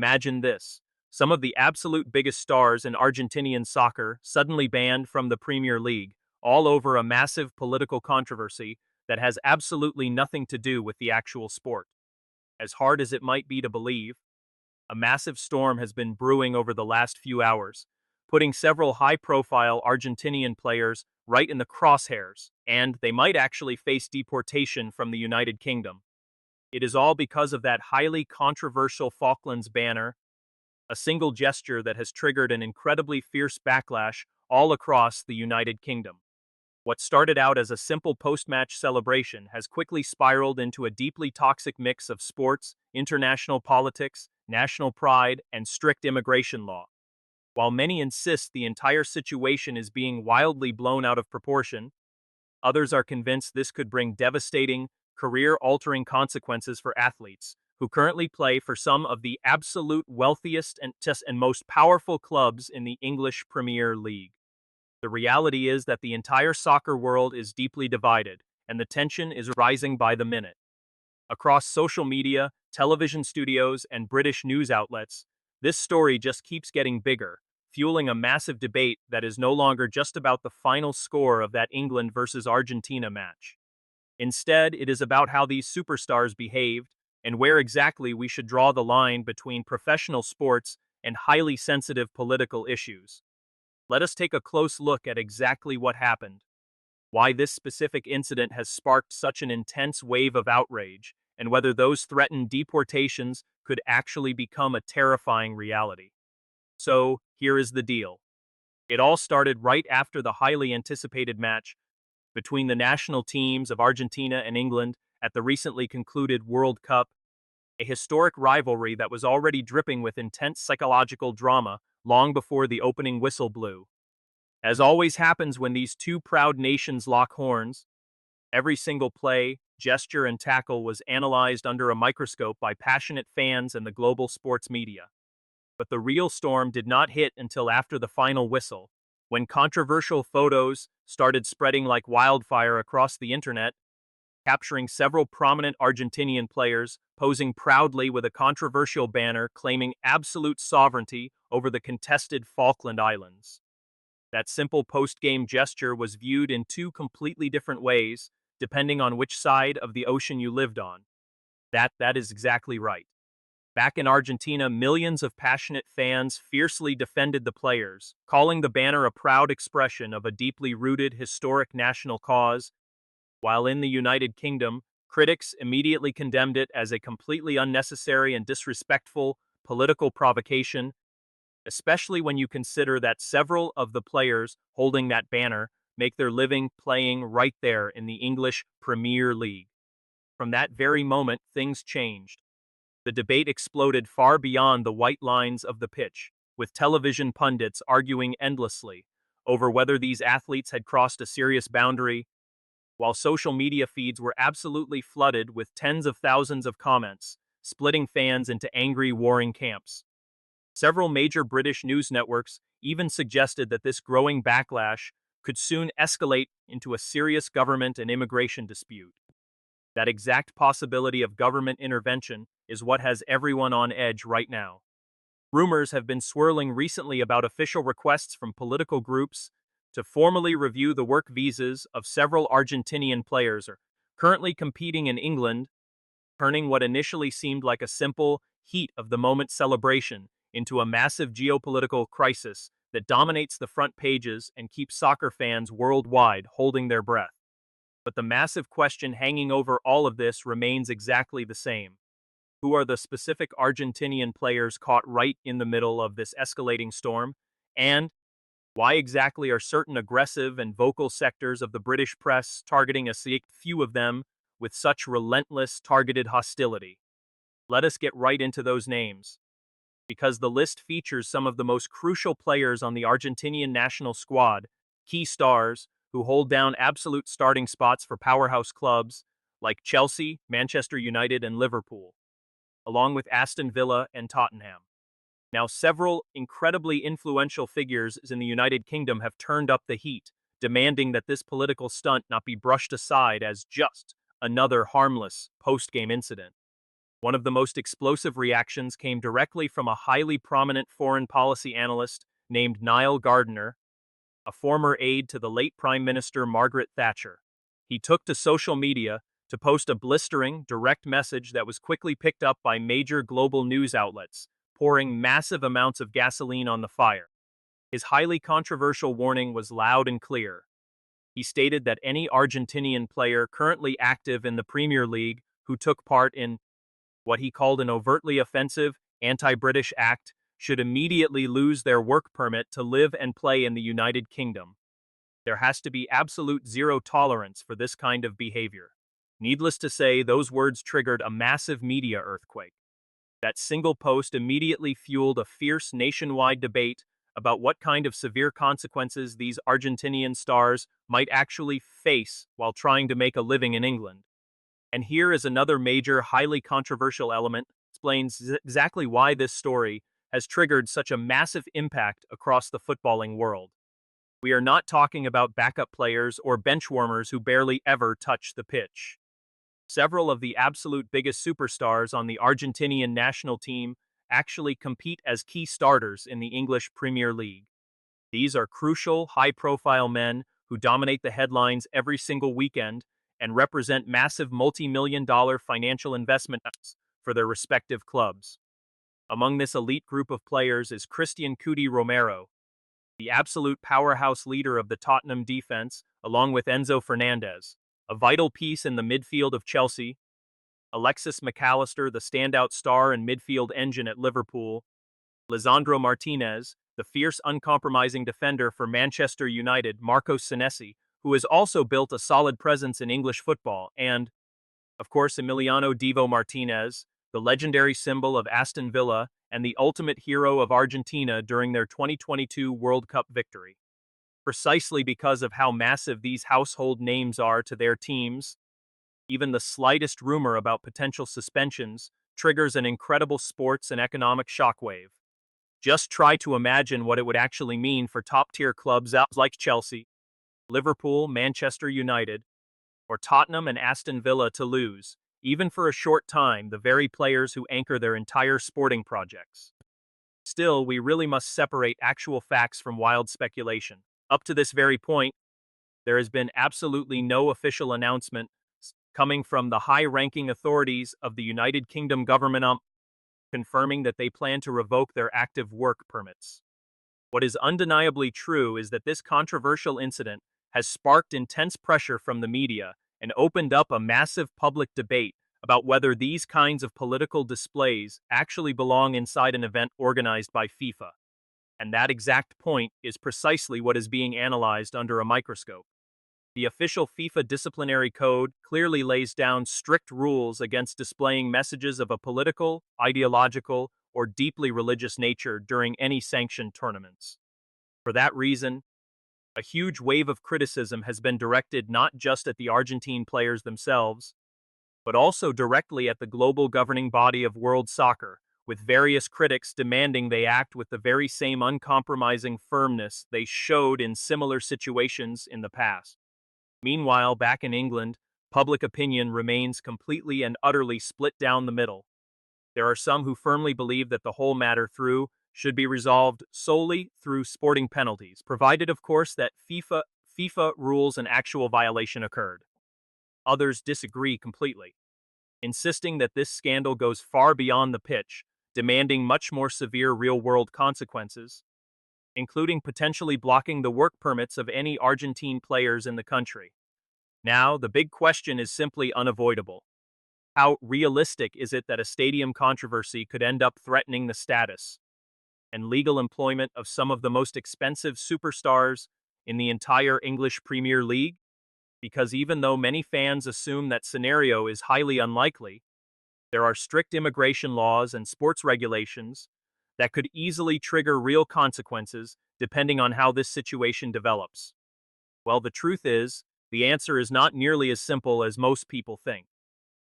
Imagine this. Some of the absolute biggest stars in Argentinian soccer suddenly banned from the Premier League, all over a massive political controversy that has absolutely nothing to do with the actual sport. As hard as it might be to believe, a massive storm has been brewing over the last few hours, putting several high-profile Argentinian players right in the crosshairs, and they might actually face deportation from the United Kingdom. It is all because of that highly controversial Falklands banner, a single gesture that has triggered an incredibly fierce backlash all across the United Kingdom. What started out as a simple post-match celebration has quickly spiraled into a deeply toxic mix of sports, international politics, national pride, and strict immigration law. While many insist the entire situation is being wildly blown out of proportion, others are convinced this could bring devastating, career-altering consequences for athletes who currently play for some of the absolute wealthiest and most powerful clubs in the English Premier League. The reality is that the entire soccer world is deeply divided, and the tension is rising by the minute. Across social media, television studios, and British news outlets, this story just keeps getting bigger, fueling a massive debate that is no longer just about the final score of that England versus Argentina match. Instead, it is about how these superstars behaved and where exactly we should draw the line between professional sports and highly sensitive political issues. Let us take a close look at exactly what happened, why this specific incident has sparked such an intense wave of outrage, and whether those threatened deportations could actually become a terrifying reality. So, here is the deal. It all started right after the highly anticipated match between the national teams of Argentina and England at the recently concluded World Cup, a historic rivalry that was already dripping with intense psychological drama long before the opening whistle blew. As always happens when these two proud nations lock horns, every single play, gesture, and tackle was analyzed under a microscope by passionate fans and the global sports media. But the real storm did not hit until after the final whistle, when controversial photos started spreading like wildfire across the internet, capturing several prominent Argentinian players posing proudly with a controversial banner claiming absolute sovereignty over the contested Falkland Islands. That simple post-game gesture was viewed in two completely different ways, depending on which side of the ocean you lived on. That is exactly right. Back in Argentina, millions of passionate fans fiercely defended the players, calling the banner a proud expression of a deeply rooted historic national cause, while in the United Kingdom, critics immediately condemned it as a completely unnecessary and disrespectful political provocation, especially when you consider that several of the players holding that banner make their living playing right there in the English Premier League. From that very moment, things changed. The debate exploded far beyond the white lines of the pitch, with television pundits arguing endlessly over whether these athletes had crossed a serious boundary, while social media feeds were absolutely flooded with tens of thousands of comments, splitting fans into angry, warring camps. Several major British news networks even suggested that this growing backlash could soon escalate into a serious government and immigration dispute. That exact possibility of government intervention is what has everyone on edge right now. Rumors have been swirling recently about official requests from political groups to formally review the work visas of several Argentinian players currently competing in England, turning what initially seemed like a simple, heat-of-the-moment celebration into a massive geopolitical crisis that dominates the front pages and keeps soccer fans worldwide holding their breath. But the massive question hanging over all of this remains exactly the same. Who are the specific Argentinian players caught right in the middle of this escalating storm? And why exactly are certain aggressive and vocal sectors of the British press targeting a select few of them with such relentless, targeted hostility? Let us get right into those names, because the list features some of the most crucial players on the Argentinian national squad, key stars who hold down absolute starting spots for powerhouse clubs like Chelsea, Manchester United, and Liverpool, along with Aston Villa and Tottenham. Now, several incredibly influential figures in the United Kingdom have turned up the heat, demanding that this political stunt not be brushed aside as just another harmless post-game incident. One of the most explosive reactions came directly from a highly prominent foreign policy analyst named Nile Gardiner, a former aide to the late Prime Minister Margaret Thatcher. He took to social media to post a blistering, direct message that was quickly picked up by major global news outlets, pouring massive amounts of gasoline on the fire. His highly controversial warning was loud and clear. He stated that any Argentinian player currently active in the Premier League who took part in what he called an overtly offensive, anti-British act should immediately lose their work permit to live and play in the United Kingdom. There has to be absolute zero tolerance for this kind of behavior. Needless to say, those words triggered a massive media earthquake. That single post immediately fueled a fierce nationwide debate about what kind of severe consequences these Argentinian stars might actually face while trying to make a living in England. And here is another major, highly controversial element that explains exactly why this story has triggered such a massive impact across the footballing world. We are not talking about backup players or benchwarmers who barely ever touch the pitch. Several of the absolute biggest superstars on the Argentinian national team actually compete as key starters in the English Premier League. These are crucial, high-profile men who dominate the headlines every single weekend and represent massive multi-million-dollar financial investments for their respective clubs. Among this elite group of players is Cristian Romero, the absolute powerhouse leader of the Tottenham defense, along with Enzo Fernández, a vital piece in the midfield of Chelsea, Alexis Mac Allister, the standout star and midfield engine at Liverpool, Lisandro Martínez, the fierce, uncompromising defender for Manchester United, Marcos Senesi, who has also built a solid presence in English football, and, of course, Emiliano Martínez, the legendary symbol of Aston Villa and the ultimate hero of Argentina during their 2022 World Cup victory. Precisely because of how massive these household names are to their teams, even the slightest rumor about potential suspensions triggers an incredible sports and economic shockwave. Just try to imagine what it would actually mean for top-tier clubs like Chelsea, Liverpool, Manchester United, or Tottenham and Aston Villa to lose, even for a short time, the very players who anchor their entire sporting projects. Still, we really must separate actual facts from wild speculation. Up to this very point, there has been absolutely no official announcement coming from the high-ranking authorities of the United Kingdom government confirming that they plan to revoke their active work permits. What is undeniably true is that this controversial incident has sparked intense pressure from the media and opened up a massive public debate about whether these kinds of political displays actually belong inside an event organized by FIFA. And that exact point is precisely what is being analyzed under a microscope. The official FIFA disciplinary code clearly lays down strict rules against displaying messages of a political, ideological, or deeply religious nature during any sanctioned tournaments. For that reason, a huge wave of criticism has been directed not just at the Argentine players themselves, but also directly at the global governing body of world soccer, with various critics demanding they act with the very same uncompromising firmness they showed in similar situations in the past. Meanwhile, back in England, public opinion remains completely and utterly split down the middle. There are some who firmly believe that the whole matter should be resolved solely through sporting penalties, provided, of course, that FIFA rules an actual violation occurred. Others disagree completely, insisting that this scandal goes far beyond the pitch, demanding much more severe real-world consequences, including potentially blocking the work permits of any Argentine players in the country. Now, the big question is simply unavoidable. How realistic is it that a stadium controversy could end up threatening the status and legal employment of some of the most expensive superstars in the entire English Premier League? Because even though many fans assume that scenario is highly unlikely, there are strict immigration laws and sports regulations that could easily trigger real consequences depending on how this situation develops. Well, the truth is, the answer is not nearly as simple as most people think.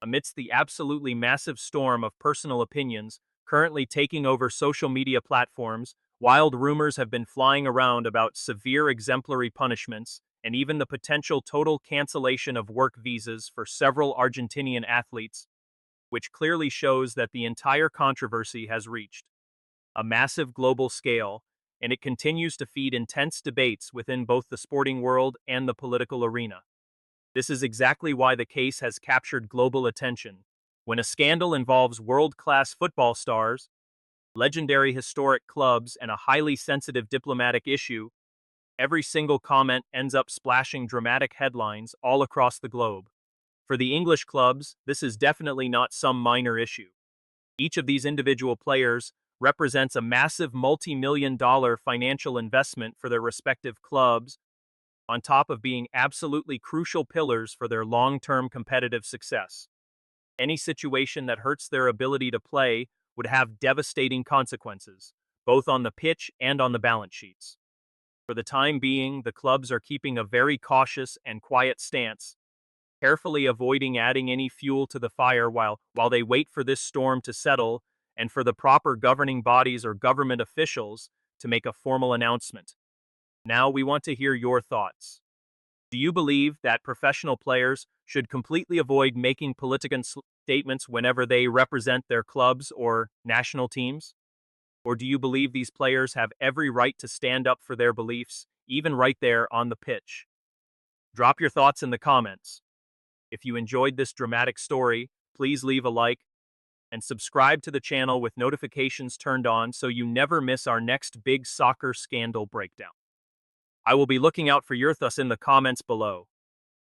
Amidst the absolutely massive storm of personal opinions currently taking over social media platforms, wild rumors have been flying around about severe exemplary punishments and even the potential total cancellation of work visas for several Argentinian athletes. which clearly shows that the entire controversy has reached a massive global scale, and it continues to feed intense debates within both the sporting world and the political arena. This is exactly why the case has captured global attention. When a scandal involves world-class football stars, legendary historic clubs, and a highly sensitive diplomatic issue, every single comment ends up splashing dramatic headlines all across the globe. For the English clubs, this is definitely not some minor issue. Each of these individual players represents a massive multi-million-dollar financial investment for their respective clubs, on top of being absolutely crucial pillars for their long-term competitive success. Any situation that hurts their ability to play would have devastating consequences, both on the pitch and on the balance sheets. For the time being, the clubs are keeping a very cautious and quiet stance, carefully avoiding adding any fuel to the fire while they wait for this storm to settle and for the proper governing bodies or government officials to make a formal announcement. Now we want to hear your thoughts. Do you believe that professional players should completely avoid making political statements whenever they represent their clubs or national teams? Or do you believe these players have every right to stand up for their beliefs, even right there on the pitch? Drop your thoughts in the comments. If you enjoyed this dramatic story, please leave a like and subscribe to the channel with notifications turned on so you never miss our next big soccer scandal breakdown. I will be looking out for your thoughts in the comments below.